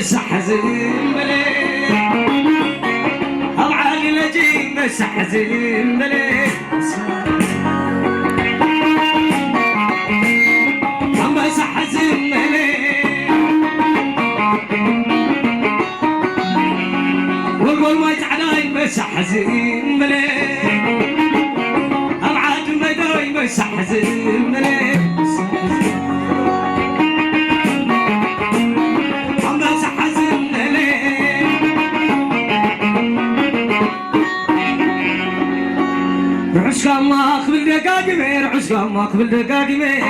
بس حزين ملي أبعالي لجي بس حزين ملي بس حزين ملي وقول ما يتعلاي بس حزين ملي أبعاد مدوي بس حزين ملي عشقا ما أقبل دقاقمي عشقا ما أقبل دقاقمي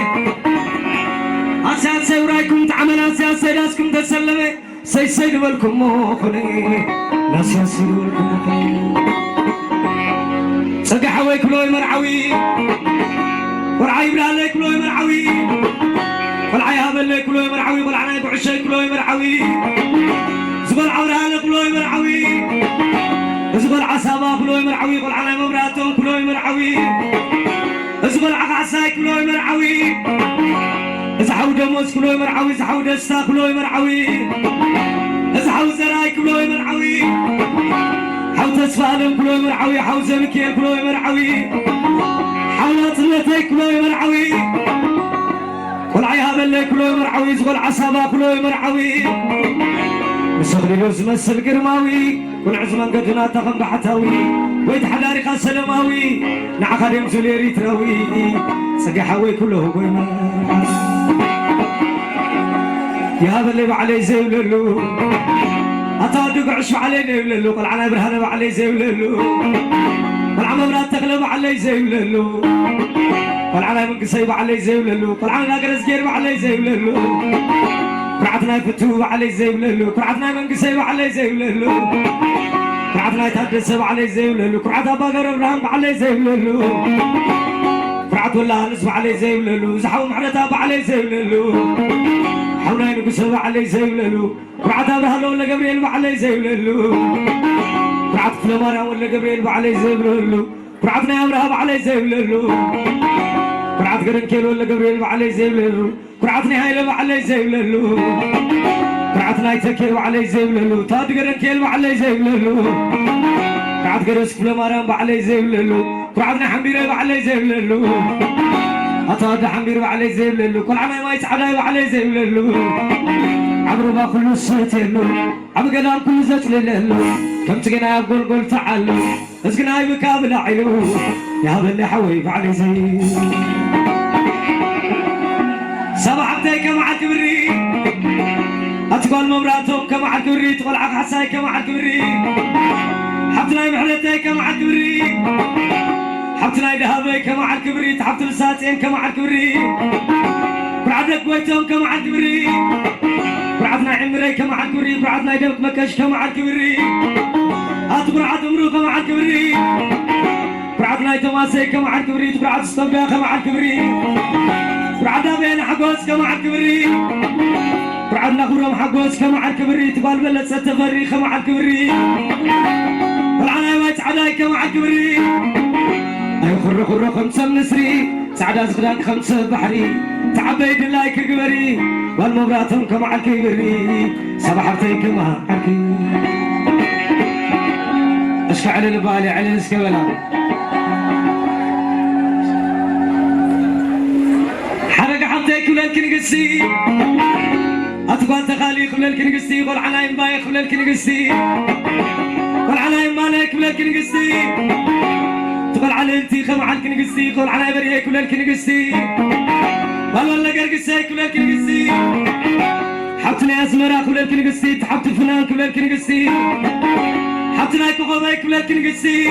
أسياد سيورايكم تعمل أسياد سيداسكم تسلمي سيد بالكم موخني لا سياسي بالكم سقع حويك لوي مرعوي ورعي بلاليك لوي مرعوي والعي هابليك لوي مرعوي والعناي بعشيك لوي مرعوي زبال عورالك لوي مرعوي زبال عصابة كلوي مرعوي قل على مبراتهم كلوي مرعوي زبال عقعساي كلوي مرعوي زحو دموز كلوي مرعوي زحو دستا كلوي مرعوي زحو زراي كلوي مرعوي حو تسفالم كلوي مرعوي حو زمكيل كلوي مرعوي حو طلتي كلوي مرعوي قل عيها كلوي مرعوي زبال عصابة كلوي مرعوي مسخري لوز مسل قرماوي كل عزمان قدنا تخم بحتاوي ويد حداري خاص سلماوي نعقد يمزل يريتراوي سقي حوي كله قيمة يا هذا اللي بعلي زي وللو أتادق عشو علينا وللو قل عنا برهنا بعلي زي وللو قل عنا مرات تغلب علي زي وللو قل عنا من قصيب علي زي وللو قل عنا قرز جير علي زي وللو كرعتنا فتوب علي زي وللو كرعتنا من قصيب علي زي وللو كرعتنا يتحدث علي زي وللو كرعتها باقر ابراهيم علي زي وللو كرعت والله نسب علي زي وللو زحو محرتها علي زي وللو حونا ينقصوا علي زي وللو كرعتها بهلو ولا جبريل علي زي وللو كرعت فلمارا ولا جبريل علي زي وللو كرعتنا يا ابراهيم علي زي وللو كرعت قرنكيل ولا جبريل علي زي وللو كرعتني هاي لما علي زي وللو كرعتنا يتكيل وعلي زي وللو تاد قرنكيل وعلي زي وللو كرعت قرس فلمارا وعلي زي وللو كرعتنا حميرة وعلي زي وللو أتاد حمير وعلي زي وللو كل عمي ما يسعدها وعلي زي وللو عمرو ما كل الصوت يلو عم قدام كل زت للو كم تقنا قول قول تعالو اسقنا بكامل عيلو يا بني حوي وعلي زي سبعتي كمع كبري أتقول مبراتهم كمع كبري تقول عق حساي كمع كبري حبتنا محلتي كمع كبري حبتنا ذهبي كمع كبري حبت لساتين كمع كبري بعدك ويتهم كمع كبري بعدنا عمري كمع كبري بعدنا يدمك مكش كمع كبري أتبرعت أمرو كمع كبري بعدنا يتماسي كمع كبري بعد استنبيا كمع كبري بعدنا بين حقوس كمع كبري بعدنا غرام حقوس كمع كبري تقال بلد ستفري كمع كبري والعنا ما يتعداي كمع كبري أي خر خمسة نسري سعدا زغدان خمسة بحري تعبيد لايك قبري والمبراتهم كمع كبري سبحتي كمع كبري اشكى على البالي على الاسكبلا حرق حطيك ولا الكنقسي أتقول تخاليك ولا الكنقسي قول عنايم بايخ ولا الكنقسي قول عنايم مالك ولا الكنقسي تقول على انتي خمع الكنقسي قول عنايم بريك ولا الكنقسي ولا قرقسيك ولا الكنقسي حبتنا أزمراك ولا الكنقسي تحبت الفنانك ولا الكنقسي حبتنا يكوغوبيك ولا الكنقسي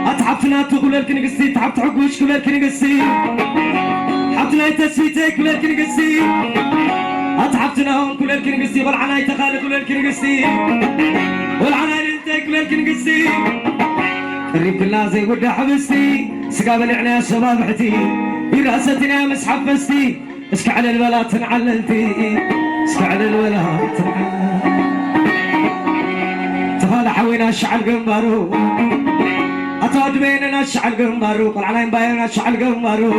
أتحبتنا تقول الكنقسي تحبت عقوش ولا الكنقسي حبتنا يتسويتك ولا الكنقسي أتحبتنا هون كل الكنقسي والعناي تخالق ولا الكنقسي والعناي لنتك ولا الكنقسي قريب كلها زي ودا حبستي سقابل عنا الشباب حتي براستنا مسحب بستي اسكع على الولات تنعللتي اسكع على الولات تنعللتي تفال حوينا الشعل قنبارو أتود بيننا الشعل قنبارو قل على باينا الشعل قنبارو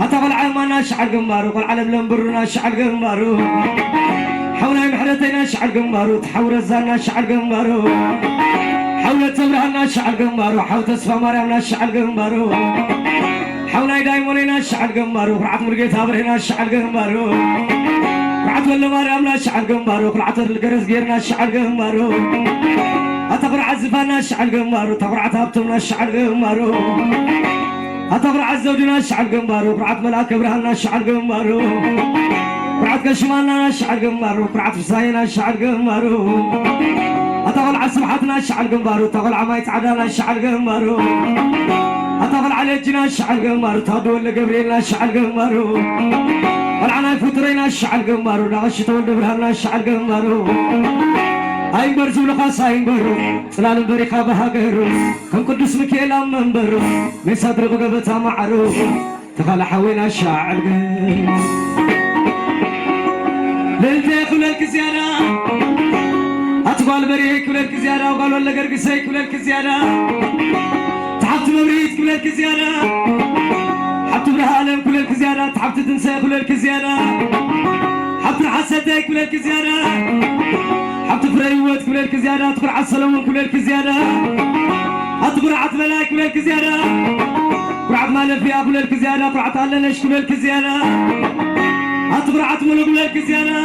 أتقل على ما الشعل قنبارو قل على بلنبرنا الشعل قنبارو حونا حولتنا شعل قمارو تحور الزانا شعل قمارو حولت تبرهنا شعل قمارو حول تصفى مريمنا شعل قمارو حولنا دايمونينا شعل قمارو قرعت مرقيت هابرهنا شعل قمارو قرعت ولا مريمنا شعل قمارو قرعت القرز غيرنا شعل قمارو أتقرع الزفانا شعل قمارو تقرعت هابتمنا شعل قمارو أتقرع الزوجنا شعل قمارو قرعت ملاك برهنا شعل قمارو قرعت كشمالنا شعل قمارو قرعت فساينا شعل قمارو أتقل على سبحتنا شعل قمارو تقل عمايت عدانا شعل قمارو أتقل على جنا شعل قمارو تهدو اللي قبرينا شعل قمارو والعنا فطرينا شعل قمارو نغشت ولد برهنا شعل قمارو أي برزو لقاس أي برو سلال بريقا بهاجرو كم قدس مكيلا منبرو من صدر بقبتا معرو تقل حوينا شعل قمارو للتي كلك زيادة أتقال بريك كلك زيادة وقالوا لك أرقصي كلك زيادة تحبت مبريد كلك زيادة حبت برهالم كلك زيادة تحبت تنسى كلك زيادة حبت حسدي كلك زيادة حبت فريوت كلك زيادة تقر عالسلام كلك زيادة أتقر عتملاك كلك زيادة قرعت مالفيا كلك زيادة قرعت علنش كلك زيادة أتقرعت ملوك كلك زيادة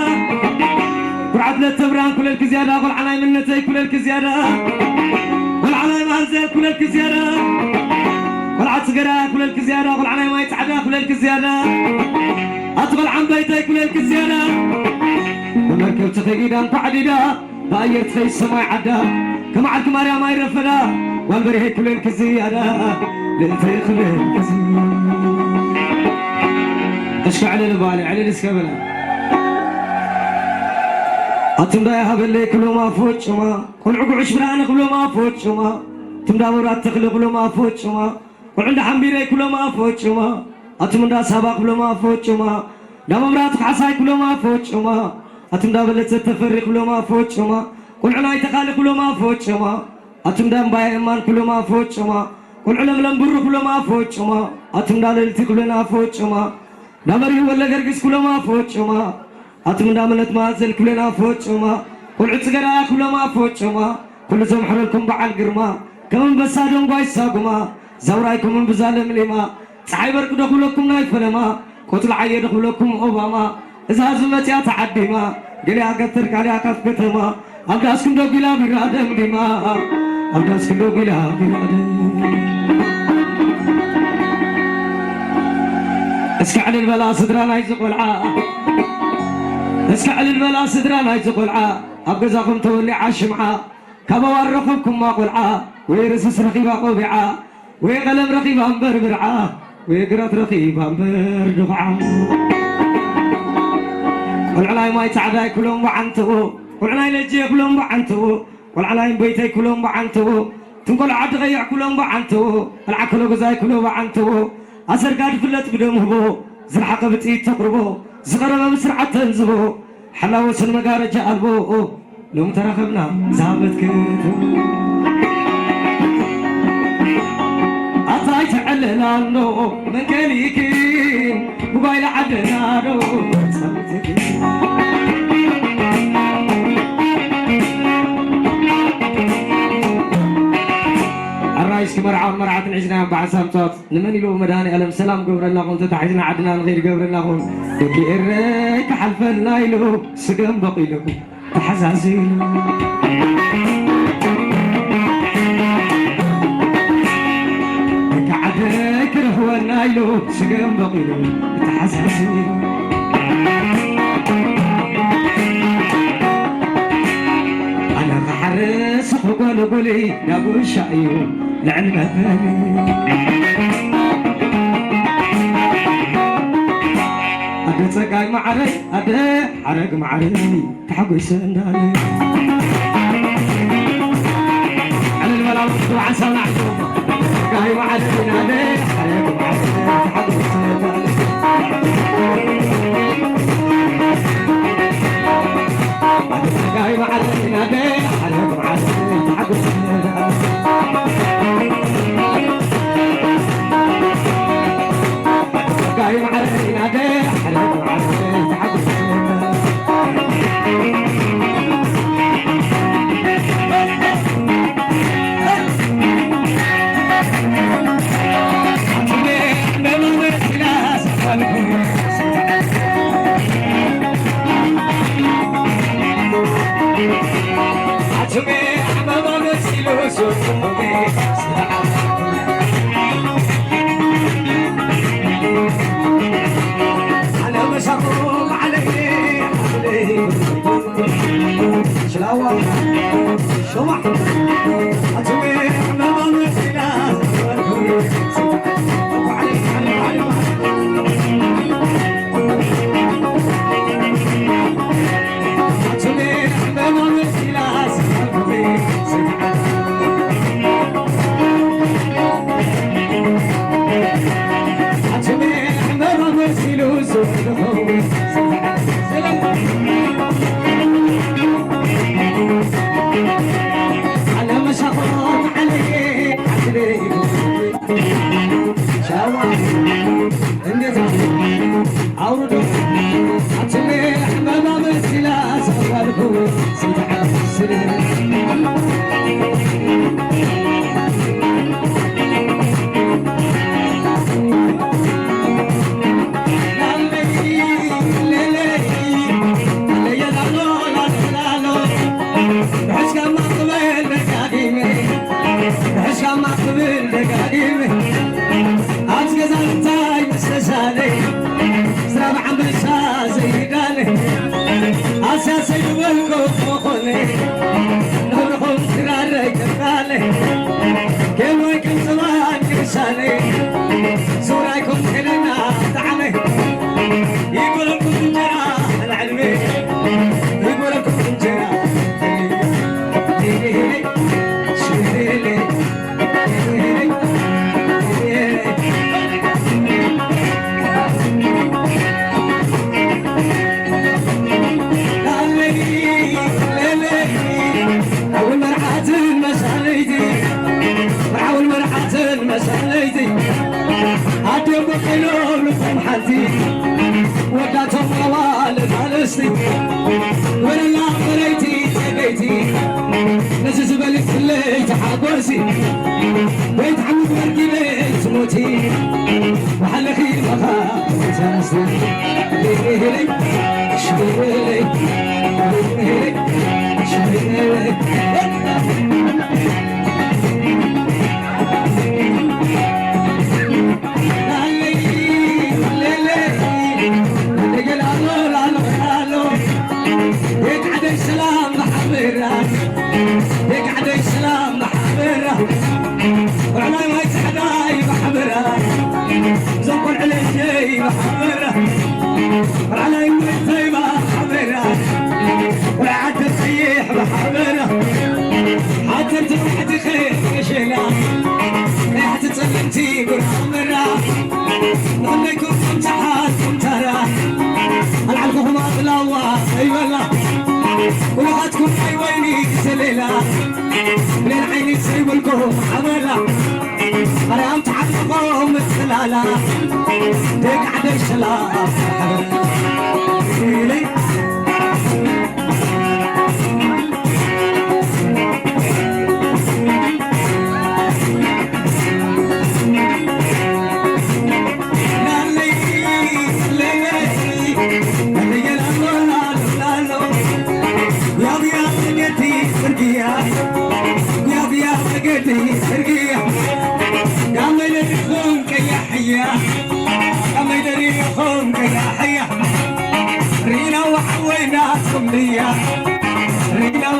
قرعت للتبران كلك زيادة قل عناي منتي كلك زيادة قل عناي مهزل كلك زيادة قل عتقرا كلك زيادة قل عناي ما يتعدى كلك زيادة أتقل عن بيتي كلك زيادة ومركب تخيدا قعددا بأير تخي السماء عدا كما عدك مريم ما يرفدا والبريه كلك زيادة لنتي كلك زيادة اشكع على البالي على الاسكابلا اتمدا يا هبلي كلو ما فوت شما كل عقوش بران كلو ما فوت شما تمدا مرات تخلق كلو ما فوت شما وعند حميري كلو ما فوت شما اتمدا سباق كلو ما فوت شما دام مرات حساي كلو ما فوت شما اتمدا بلت تفرق كلو ما فوت شما كل عناي تخالق كلو ما فوت شما اتمدا باي امان كلو ما فوت شما كل علم لمبر كلو ما فوت شما اتمدا للتي كلنا فوت شما نمري ولا قرقس كل ما فوت شما أتمنى منت مازل كلنا فوت شما كل عتقرا كل ما فوت شما كل زم حرلكم بعل قرما كمن بسادهم قايس ساقما زورايكم من بزالم لما سعيبر دخلكم نايف لما قتل عيد دخلكم أوباما إذا هزمت يا تعديما قلي أقتر قالي أقف كتما أبداسكم دو قلا برادم دما أبداسكم دو قلا برادم اسكع للبلا صدرنا يزق العا اسكع للبلا صدرنا يزق العا أبقزاكم تولي عاشمعا كما ورقكم ما قلعا ويرسس رقيبا قوبعا ويقلم رقيبا بربرعا ويقرط رقيبا بردقعا والعلاي ما يتعداي كلهم وعنتو والعلاي لجي كلهم وعنتو والعلاي بيتي كلهم وعنتو تنقل عد غيع كلهم وعنتو العكلو قزاي كلهم وعنتو أسر قاد فلت بدمهبو زرحق بتيت تقربو زغرب بسرعة تنزبو حلاوة سنمقارة جالبو لوم ترخبنا زابت كتو أطاي تعلنا نو من كليكين وقايل عدنا نو الرئيس كمرعى مرعى العجنان بعد سامتات لمن يلو مداني ألم سلام قبر الله قلت تحجنا عدنان غير قبر الله قلت دكي إريك حلفنا يلو سقم بقيلو تحزازيلو دك عدك رهوانا يلو سقم بقيلو تحزازيلو أنا بحرس وقول قولي يا أبو الشعيو لعلمة بالي أدي تسقاي معري أدي حرق معري تحقو سندالي على الملعب وعن سمع تسقاي معري أدي حرق معري تحقو سندالي أدي تسقاي معري أدي حرق معري تحقو سندالي قايم على النادي حرق وعلى تحب شاوا እንዴት አውርዶ አትሜ አሕመማ መስላ ሰዋልኩ ሲተዓስር أساسي والكوف وخوني نورهم تراري كفالي كل ويكم زمان كرشاني سورايكم كلنا تعالي يقول لكم انجرا العلمي يقول لكم انجرا شويلي خلولكم حالتي وداتهم موال فالستي ولا قريتي تبيتي نزز بلك الليت حابوسي بيت عمود ورقي بيت موتي وحلخي مخاف وتنسي ليلي شويلي ليلي شويلي السلام محبرة يقعد السلام محبرة وعلى ما يتحداي محبرة زنقل على شي محبرة وعلى يمتي محبرة وعد الصيح محبرة حتى تروح خير شيلا حتى تسلمتي بالحمرة نقول امتحانكم ترى العلقهم اطلوا اي والله ولغتكم اي ويني سليلة من عيني تسيب لكم حملة مريم تعلقهم السلالة تقعد الشلاف حملة رينا وحويناكم ليا رينا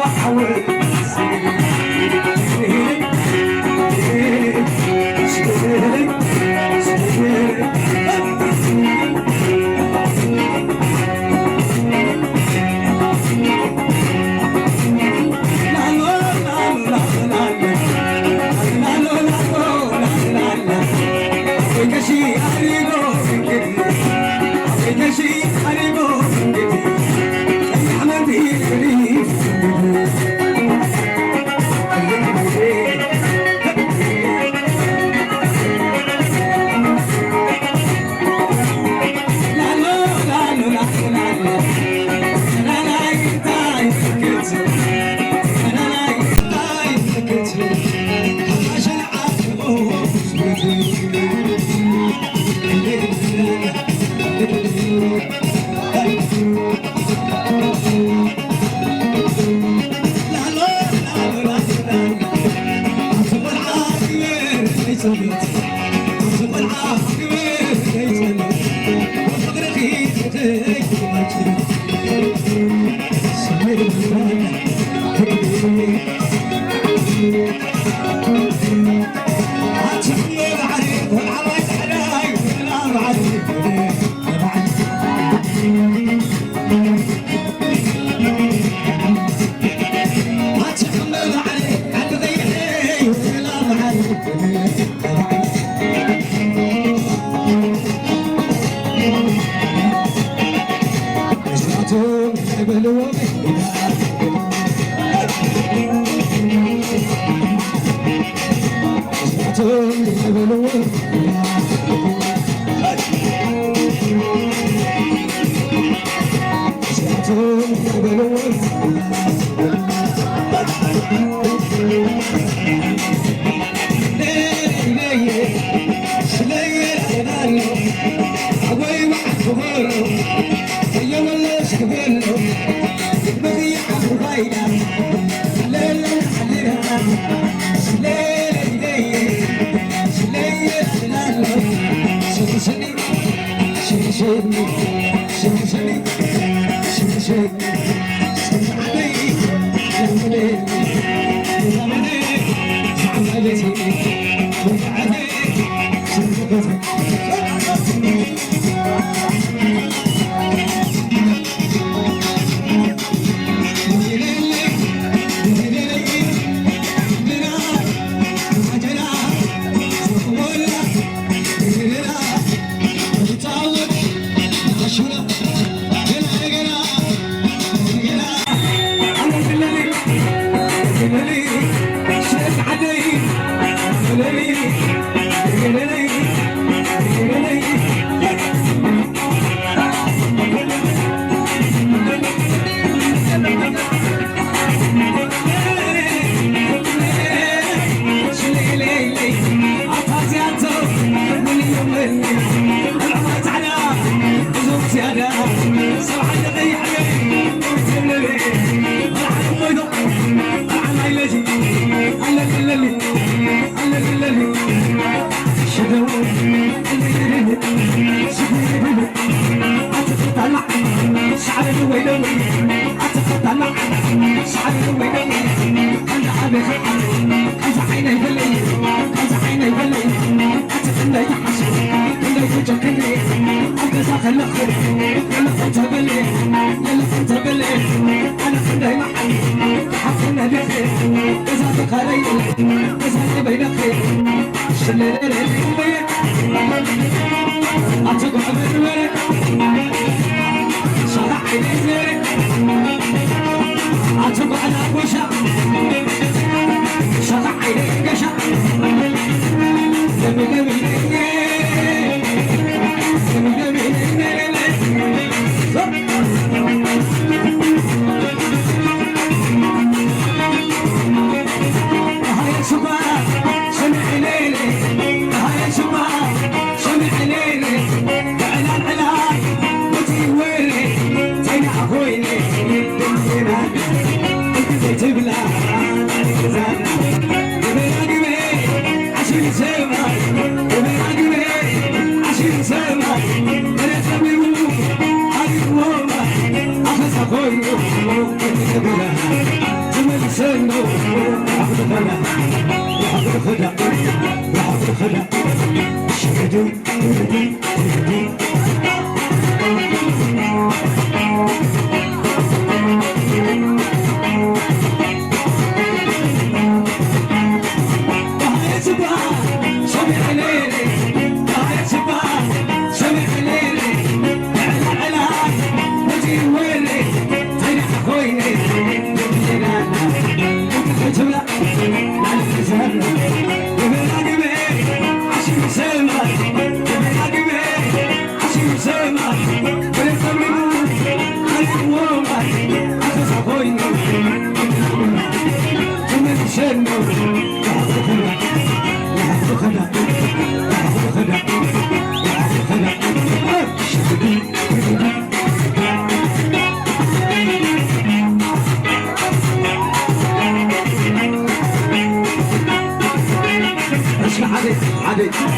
عادي